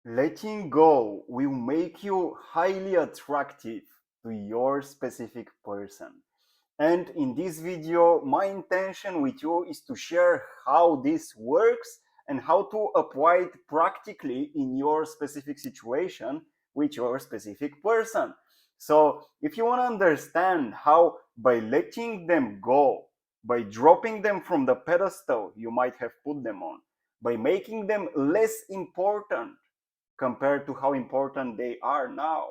Letting go will make you highly attractive to your specific person. And in this video, my intention with you is to share how this works and how to apply it practically in your specific situation with your specific person. So, if you want to understand how by letting them go, by dropping them from the pedestal you might have put them on, by making them less important compared to how important they are now.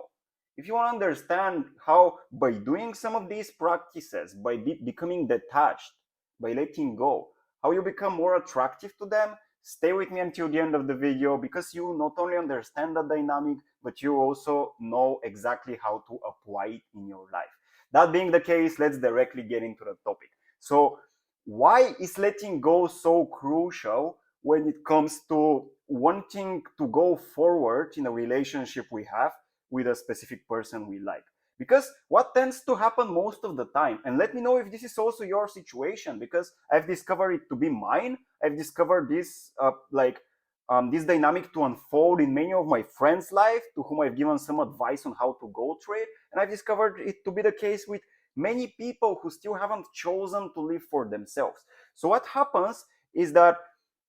If you want to understand how, by doing some of these practices, by becoming detached, by letting go, how you become more attractive to them, stay with me until the end of the video because you not only understand the dynamic, but you also know exactly how to apply it in your life. That being the case, let's directly get into the topic. So, why is letting go so crucial when it comes to wanting to go forward in a relationship we have with a specific person we like? Because what tends to happen most of the time, and let me know if this is also your situation, because I've discovered it to be mine. I've discovered this this dynamic to unfold in many of my friends' life to whom I've given some advice on how to go through it, and I've discovered it to be the case with many people who still haven't chosen to live for themselves. So what happens is that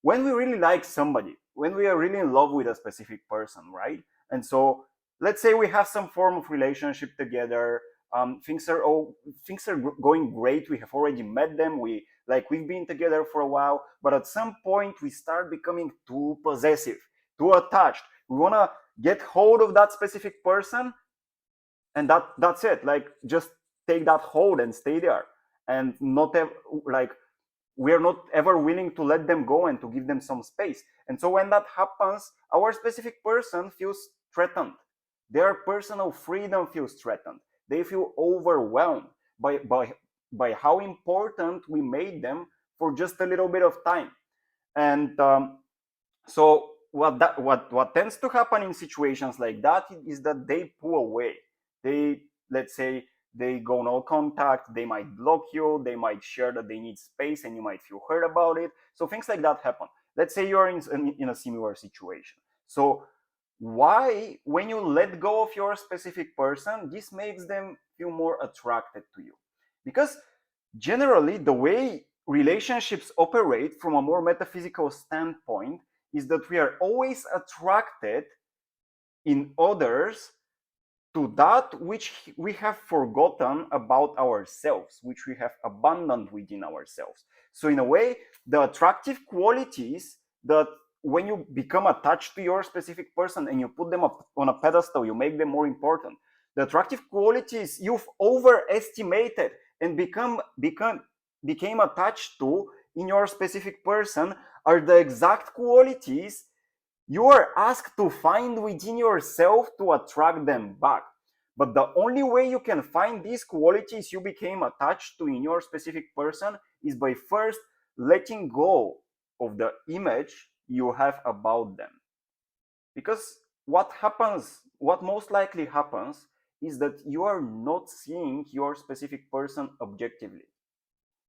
when we really like somebody, when we are really in love with a specific person, right? And so let's say we have some form of relationship together. Things are going great. We have already met them. We've been together for a while, but at some point we start becoming too possessive, too attached. We want to get hold of that specific person, and that's it. Like, just take that hold and stay there, and not have, like, we are not ever willing to let them go and to give them some space. And so when that happens, our specific person feels threatened. Their personal freedom feels threatened. They feel overwhelmed by how important we made them for just a little bit of time. And so what tends to happen in situations like that is that they pull away. They, let's say, they go no contact. They might block you. They might share that they need space, and you might feel hurt about it. So things like that happen. Let's say you're in a similar situation. So why, when you let go of your specific person, this makes them feel more attracted to you? Because generally, the way relationships operate from a more metaphysical standpoint is that we are always attracted in others to that which we have forgotten about ourselves, which we have abandoned within ourselves. So, in a way, the attractive qualities that, when you become attached to your specific person and you put them up on a pedestal, you make them more important. The attractive qualities you've overestimated and became attached to in your specific person are the exact qualities you are asked to find within yourself to attract them back. But the only way you can find these qualities you became attached to in your specific person is by first letting go of the image you have about them. Because what most likely happens, is that you are not seeing your specific person objectively.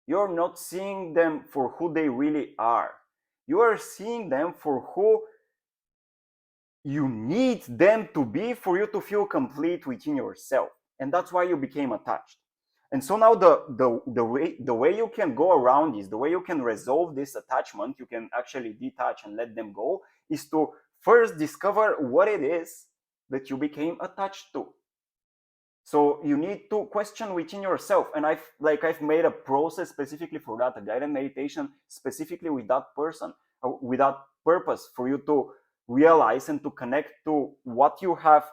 You're not seeing them for who they really are. You are seeing them for who you need them to be for you to feel complete within yourself. And that's why you became attached. And so now the way you can go around this, the way you can resolve this attachment, you can actually detach and let them go, is to first discover what it is that you became attached to. So you need to question within yourself. And I've made a process specifically for that, a guided meditation specifically with that person, with that purpose, for you to realize and to connect to what you have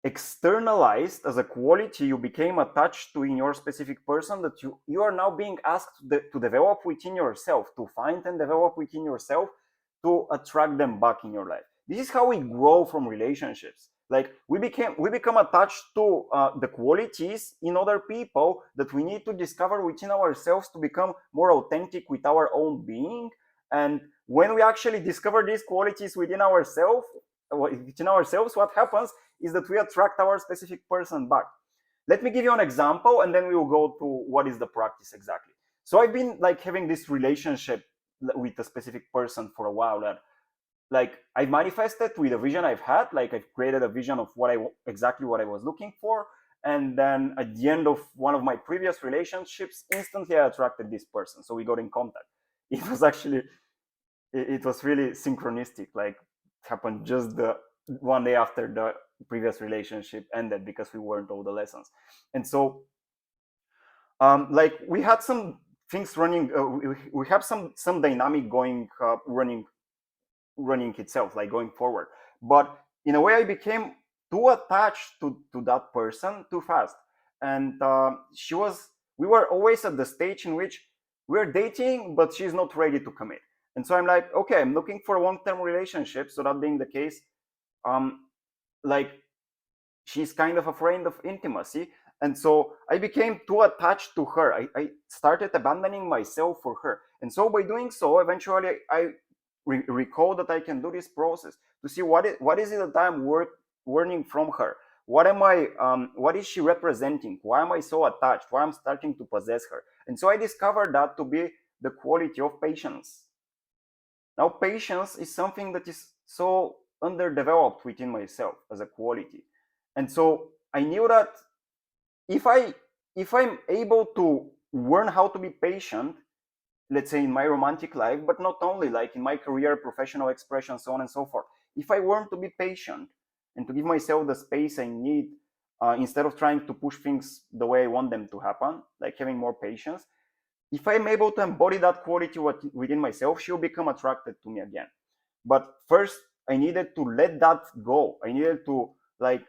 externalized as a quality you became attached to in your specific person, that you are now being asked to develop within yourself, to find and develop within yourself, to attract them back in your life. This is how we grow from relationships. Like, we become attached to the qualities in other people that we need to discover within ourselves to become more authentic with our own being. And when we actually discover these qualities within ourselves, what happens is that we attract our specific person back. Let me give you an example, and then we will go to what is the practice exactly. So I've been like having this relationship with a specific person for a while, that, like I manifested with a vision I've had, like I've created a vision of exactly what I was looking for. And then at the end of one of my previous relationships, instantly I attracted this person. So we got in contact. It was actually, it was really synchronistic. Like it happened just the one day after the previous relationship ended because we weren't all the lessons. And so like we had some things running, we have some dynamic going, running itself, like going forward. But in a way, I became too attached to that person too fast. And we were always at the stage in which we're dating, but she's not ready to commit. And so I'm like, okay, I'm looking for a long-term relationship. So that being the case, um, like she's kind of afraid of intimacy. And so I became too attached to her. I started abandoning myself for her. And so by doing so, eventually I recall that I can do this process to see what is it that I'm learning from her. What is she representing? Why am I so attached? Why I'm starting to possess her? And so I discovered that to be the quality of patience. Now, patience is something that is so underdeveloped within myself as a quality. And so I knew that if I'm able to learn how to be patient, let's say in my romantic life, but not only, like in my career, professional expression, so on and so forth, if I learn to be patient and to give myself the space I need, instead of trying to push things the way I want them to happen, like having more patience, if I'm able to embody that quality within myself, she'll become attracted to me again. But first, I needed to let that go. I needed to like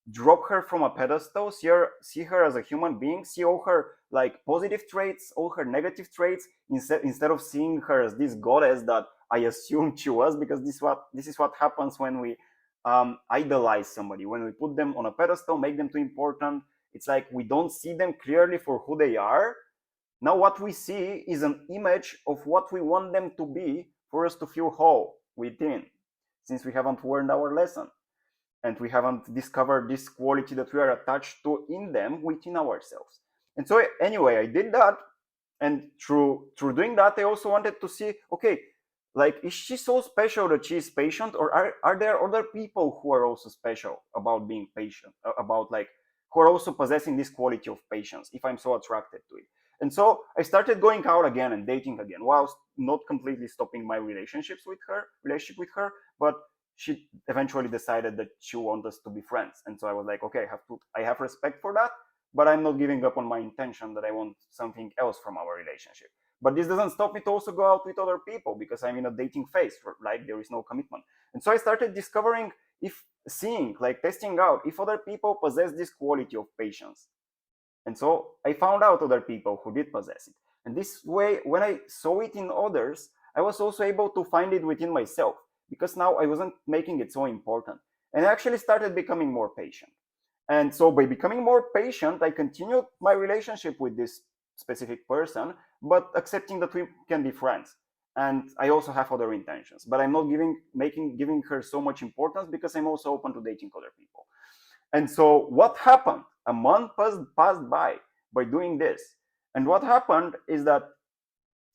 drop her from a pedestal, see her as a human being, see all her like positive traits, all her negative traits, instead of seeing her as this goddess that I assumed she was, because this is what happens when we idolize somebody, when we put them on a pedestal, make them too important. It's like we don't see them clearly for who they are. Now what we see is an image of what we want them to be for us to feel whole within, since we haven't learned our lesson and we haven't discovered this quality that we are attached to in them within ourselves. And so anyway, I did that. And through doing that, I also wanted to see, okay, like, is she so special that she is patient, or are there other people who are also special about being patient, about like, who are also possessing this quality of patience, if I'm so attracted to it? And so I started going out again and dating again, whilst not completely stopping my relationship with her, but she eventually decided that she wants us to be friends. And so I was like, okay, I have respect for that, but I'm not giving up on my intention that I want something else from our relationship. But this doesn't stop me to also go out with other people, because I'm in a dating phase, like there is no commitment. And so I started discovering, testing out if other people possess this quality of patience. And so I found out other people who did possess it. And this way, when I saw it in others, I was also able to find it within myself, because now I wasn't making it so important. And I actually started becoming more patient. And so by becoming more patient, I continued my relationship with this specific person, but accepting that we can be friends. And I also have other intentions, but I'm not giving her so much importance, because I'm also open to dating other people. And so what happened? A month passed by doing this. And what happened is that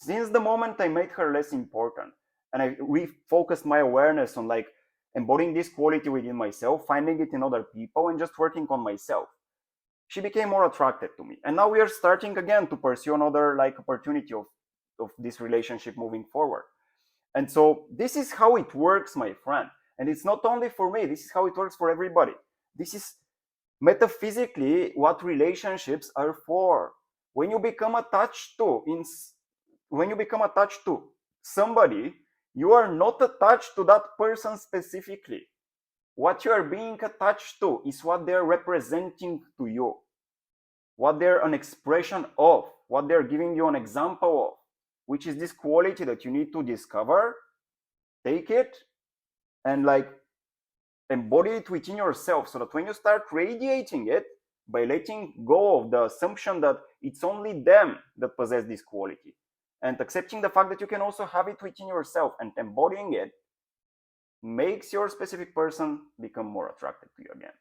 since the moment I made her less important, and I refocused my awareness on like embodying this quality within myself, finding it in other people, and just working on myself, she became more attracted to me. And now we are starting again to pursue another like opportunity of this relationship moving forward. And so this is how it works, my friend. And it's not only for me, this is how it works for everybody. This is metaphysically what relationships are for. When you become attached to somebody, you are not attached to that person specifically. What you are being attached to is what they're representing to you, what they're an expression of, what they're giving you an example of, which is this quality that you need to discover, take it, and like embody it within yourself, so that when you start radiating it, by letting go of the assumption that it's only them that possess this quality, and accepting the fact that you can also have it within yourself and embodying it, makes your specific person become more attracted to you again.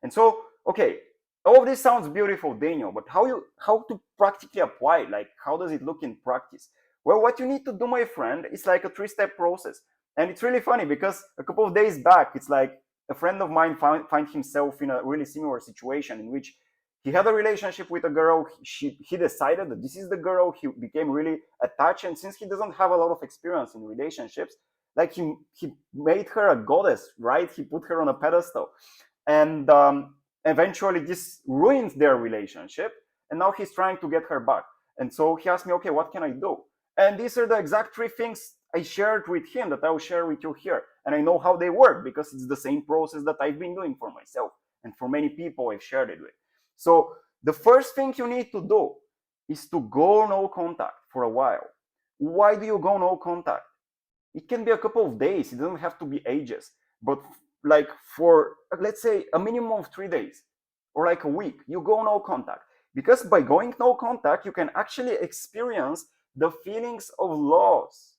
And so, okay, all of this sounds beautiful, Daniel, but how to practically apply it? Like, how does it look in practice? Well, what you need to do, my friend, is like a 3-step process. And it's really funny because a couple of days back, it's like a friend of mine find himself in a really similar situation in which he had a relationship with a girl. He decided that this is the girl. He became really attached, and since he doesn't have a lot of experience in relationships, like he made her a goddess, right? He put her on a pedestal, and eventually this ruined their relationship. And now he's trying to get her back. And so he asked me, okay, what can I do? And these are the exact three things I shared with him that I will share with you here. And I know how they work because it's the same process that I've been doing for myself and for many people I've shared it with. So the first thing you need to do is to go no contact for a while. Why do you go no contact? It can be a couple of days. It doesn't have to be ages. But like for, let's say, a minimum of 3 days or like a week, you go no contact. Because by going no contact, you can actually experience the feelings of loss.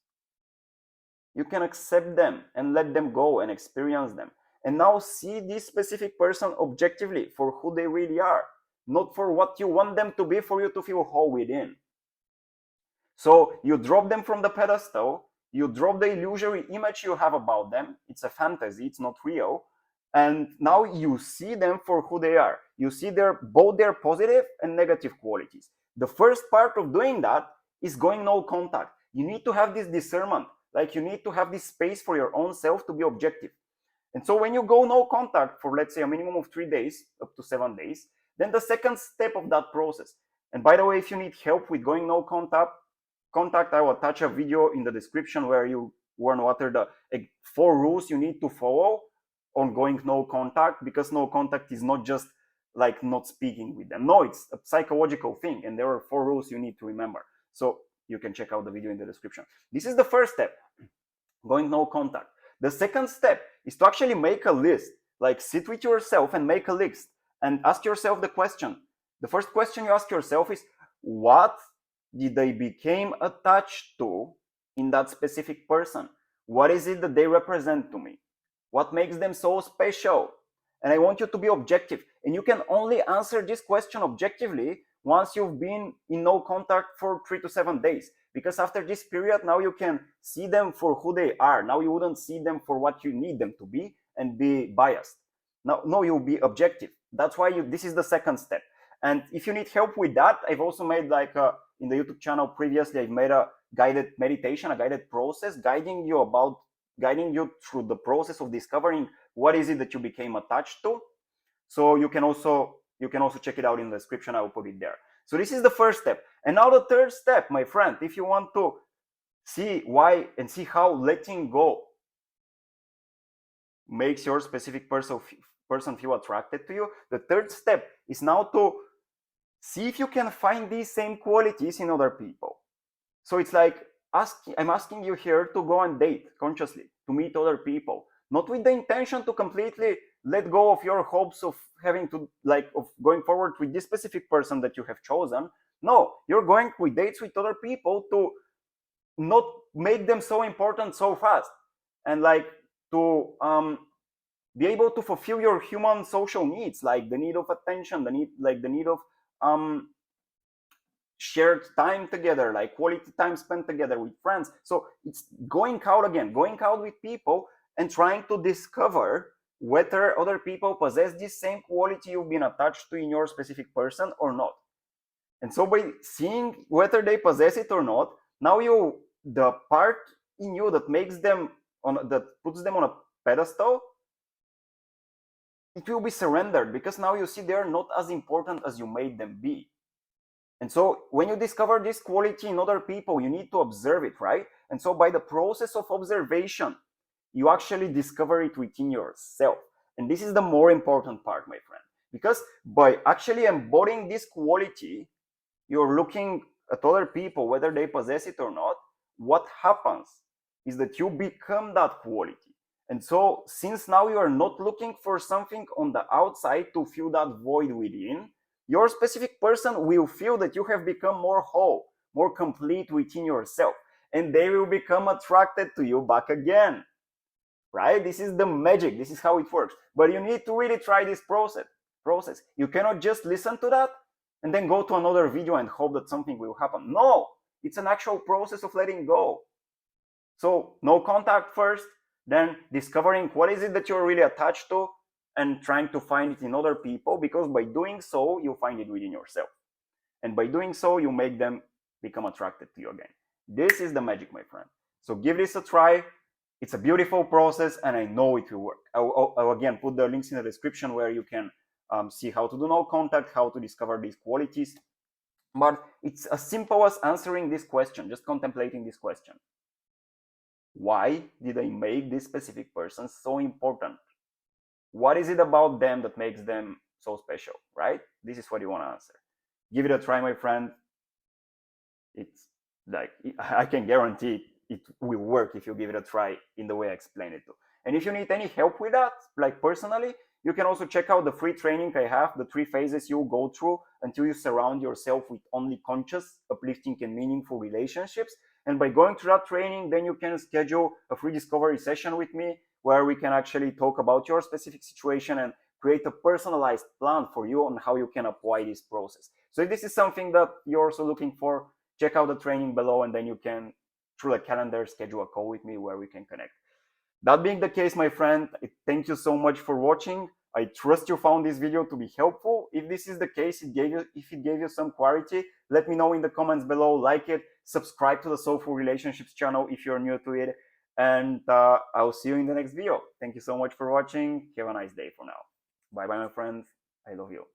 You can accept them and let them go and experience them. And now see this specific person objectively for who they really are, not for what you want them to be for you to feel whole within. So you drop them from the pedestal, you drop the illusory image you have about them. It's a fantasy, it's not real. And now you see them for who they are. You see both their positive and negative qualities. The first part of doing that is going no contact. You need to have this discernment. Like you need to have this space for your own self to be objective. And so when you go no contact for, let's say, a minimum of 3 days, up to 7 days, then the second step of that process. And by the way, if you need help with going no contact, I will attach a video in the description where you learn what are the 4 rules you need to follow on going no contact, because no contact is not just like not speaking with them. No, it's a psychological thing, and there are 4 rules you need to remember. So you can check out the video in the description. This is the first step, going no contact. The second step is to actually make a list, like sit with yourself and make a list and ask yourself the question. The first question you ask yourself is, what did they become attached to in that specific person? What is it that they represent to me? What makes them so special? And I want you to be objective. And you can only answer this question objectively once you've been in no contact for 3 to 7 days. Because after this period, now you can see them for who they are. Now you wouldn't see them for what you need them to be and be biased. Now, no, you'll be objective. That's why this is the second step. And if you need help with that, I've also made in the YouTube channel previously, I've made a guided meditation, a guided process, guiding you through the process of discovering what is it that you became attached to. So you can also check it out in the description. I will put it there. So this is the first step. And now the third step, my friend, if you want to see why and see how letting go makes your specific person feel attracted to you, the third step is now to see if you can find these same qualities in other people. So it's like I'm asking you here to go and date consciously, to meet other people, not with the intention to completely let go of your hopes of having to of going forward with this specific person that you have chosen. No, you're going with dates with other people to not make them so important so fast, and to be able to fulfill your human social needs, like the need of attention, the need of shared time together, like quality time spent together with friends. So it's going out with people and trying to discover whether other people possess this same quality you've been attached to in your specific person or not. And so by seeing whether they possess it or not, now the part in you that puts them on a pedestal, it will be surrendered, because now you see they're not as important as you made them be. And so when you discover this quality in other people, you need to observe it, right? And so by the process of observation, you actually discover it within yourself. And this is the more important part, my friend, because by actually embodying this quality, you're looking at other people, whether they possess it or not. What happens is that you become that quality. And so since now you are not looking for something on the outside to fill that void within, your specific person will feel that you have become more whole, more complete within yourself, and they will become attracted to you back again, right? This is the magic. This is how it works. But you need to really try this process. You cannot just listen to that and then go to another video and hope that something will happen. No, it's an actual process of letting go. So no contact first, then discovering what is it that you're really attached to and trying to find it in other people, because by doing so, you find it within yourself. And by doing so, you make them become attracted to you again. This is the magic, my friend. So give this a try. It's a beautiful process, and I know it will work. I'll again put the links in the description where you can see how to do no contact, how to discover these qualities. But it's as simple as answering this question, just contemplating this question. Why did I make this specific person so important? What is it about them that makes them so special, right? This is what you want to answer. Give it a try, my friend. It's like, I can guarantee it will work if you give it a try in the way I explained it to. And if you need any help with that, like personally, you can also check out the free training I have, the 3 phases you go through until you surround yourself with only conscious, uplifting, and meaningful relationships. And by going through that training, then you can schedule a free discovery session with me where we can actually talk about your specific situation and create a personalized plan for you on how you can apply this process. So if this is something that you're also looking for, check out the training below, and then you can, through the calendar, schedule a call with me where we can connect. That being the case, my friend, thank you so much for watching. I trust you found this video to be helpful. If this is the case, if it gave you some clarity, let me know in the comments below. Like it, subscribe to the Soulful Relationships channel if you're new to it, and I'll see you in the next video. Thank you so much for watching. Have a nice day for now. Bye bye, my friends. I love you.